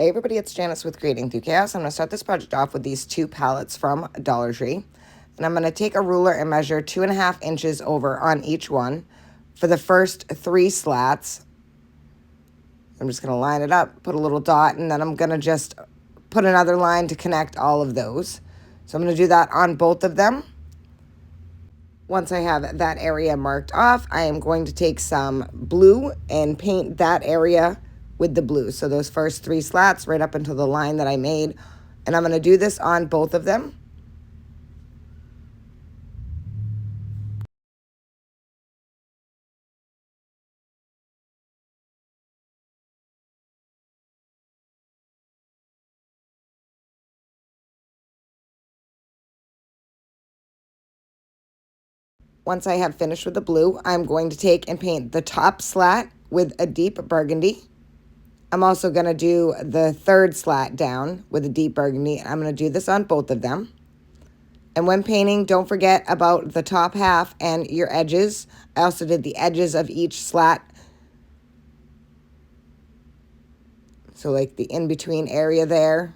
Hey everybody, it's Janice with Creating Through Chaos. I'm going to start this project off with these two pallets from Dollar Tree. And I'm going to take a ruler and measure 2.5 inches over on each one for the first 3 slats. I'm just going to line it up, put a little dot, and then I'm going to just put another line to connect all of those. So I'm going to do that on both of them. Once I have that area marked off, I am going to take some blue and paint that area with the blue. So those first 3 slats right up into the line that I made. And I'm going to do this on both of them. Once I have finished with the blue, I'm going to take and paint the top slat with a deep burgundy. I'm also going to do the 3rd slat down with a deep burgundy. I'm going to do this on both of them. And when painting, don't forget about the top half and your edges. I also did the edges of each slat. So like the in-between area there.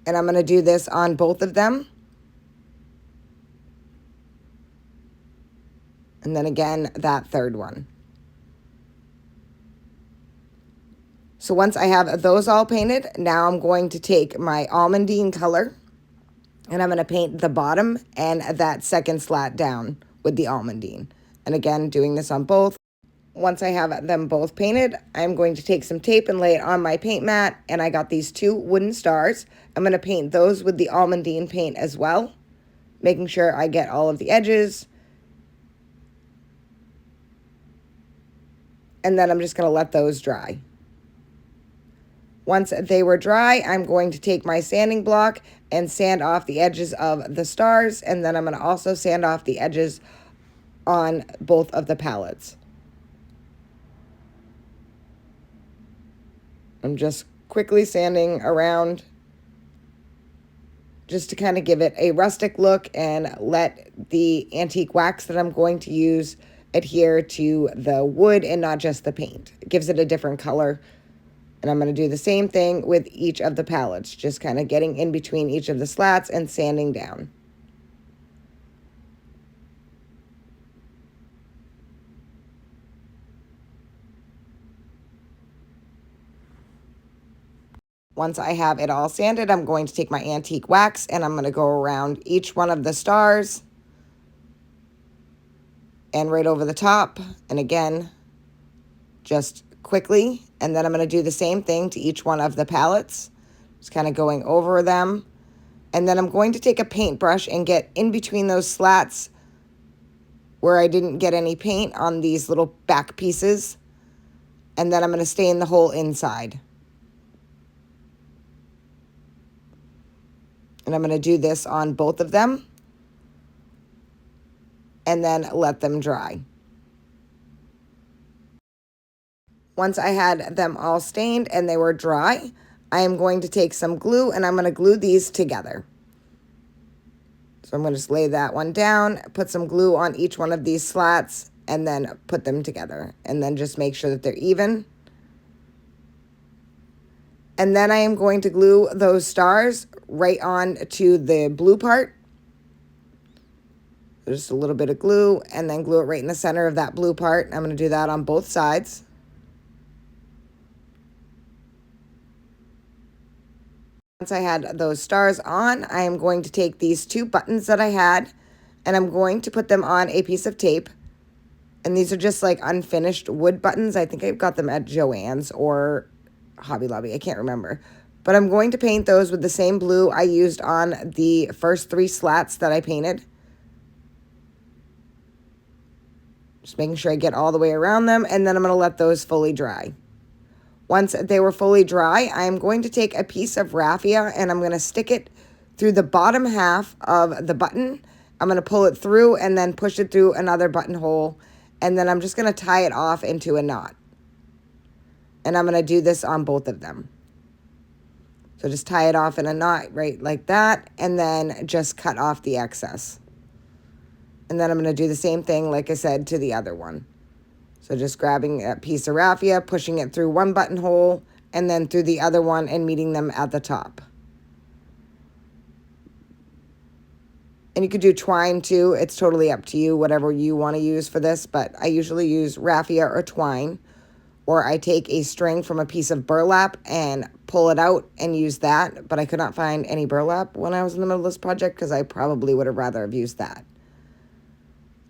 And I'm going to do this on both of them. And then again, that 3rd one. So once I have those all painted, now I'm going to take my almondine color and I'm going to paint the bottom and that 2nd slat down with the almondine. And again, doing this on both. Once I have them both painted, I'm going to take some tape and lay it on my paint mat. And I got these 2 wooden stars. I'm going to paint those with the almondine paint as well, making sure I get all of the edges. And then I'm just going to let those dry. Once they were dry, I'm going to take my sanding block and sand off the edges of the stars. And then I'm going to also sand off the edges on both of the pallets. I'm just quickly sanding around just to kind of give it a rustic look and let the antique wax that I'm going to use adhere to the wood and not just the paint. It gives it a different color. And I'm going to do the same thing with each of the pallets, just kind of getting in between each of the slats and sanding down. Once I have it all sanded, I'm going to take my antique wax and I'm going to go around each one of the stars and right over the top. And again, just quickly. And then I'm going to do the same thing to each one of the pallets, just kind of going over them. And then I'm going to take a paintbrush and get in between those slats where I didn't get any paint on these little back pieces. And then I'm going to stain the whole inside. And I'm going to do this on both of them. And then let them dry. Once I had them all stained and they were dry, I am going to take some glue and I'm going to glue these together. So I'm going to just lay that one down, put some glue on each one of these slats, and then put them together. And then just make sure that they're even. And then I am going to glue those stars right on to the blue part. Just a little bit of glue, and then glue it right in the center of that blue part. I'm going to do that on both sides. Once I had those stars on, I am going to take these 2 buttons that I had, and I'm going to put them on a piece of tape. And these are just like unfinished wood buttons. I think I got them at Joann's or Hobby Lobby. I can't remember. But I'm going to paint those with the same blue I used on the first 3 slats that I painted. Just making sure I get all the way around them, and then I'm going to let those fully dry. Once they were fully dry, I'm going to take a piece of raffia and I'm going to stick it through the bottom half of the button. I'm going to pull it through and then push it through another buttonhole. And then I'm just going to tie it off into a knot. And I'm going to do this on both of them. So just tie it off in a knot right like that. And then just cut off the excess. And then I'm going to do the same thing, like I said, to the other one. So just grabbing a piece of raffia, pushing it through one buttonhole, and then through the other one and meeting them at the top. And you could do twine too. It's totally up to you, whatever you want to use for this. But I usually use raffia or twine. Or I take a string from a piece of burlap and pull it out and use that. But I could not find any burlap when I was in the middle of this project because I probably would have rather have used that.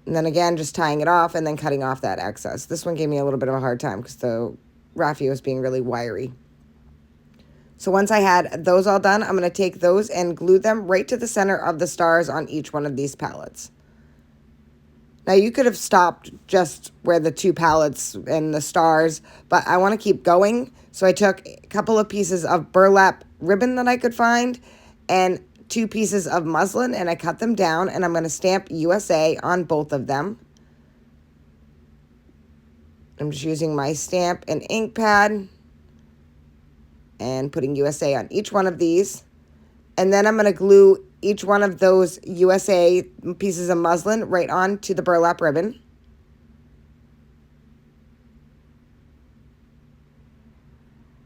And then again, just tying it off and then cutting off that excess. This one gave me a little bit of a hard time because the raffia was being really wiry. So once I had those all done, I'm going to take those and glue them right to the center of the stars on each one of these pallets. Now you could have stopped just where the two pallets and the stars, but I want to keep going. So I took a couple of pieces of burlap ribbon that I could find and 2 pieces of muslin, and I cut them down, and I'm going to stamp USA on both of them. I'm just using my stamp and ink pad and putting USA on each one of these. And then I'm going to glue each one of those USA pieces of muslin right onto the burlap ribbon.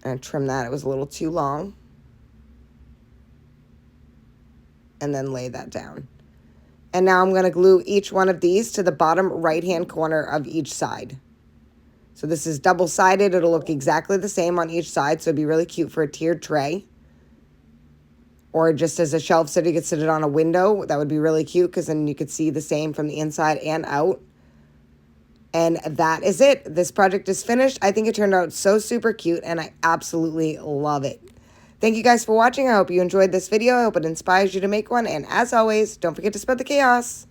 And trim that, it was a little too long. And then lay that down. And now I'm going to glue each one of these to the bottom right-hand corner of each side. So this is double-sided. It'll look exactly the same on each side, so it'd be really cute for a tiered tray. Or just as a shelf sitter, you could sit it on a window. That would be really cute because then you could see the same from the inside and out. And that is it. This project is finished. I think it turned out so super cute, and I absolutely love it. Thank you guys for watching. I hope you enjoyed this video. I hope it inspires you to make one. And as always, don't forget to spread the chaos.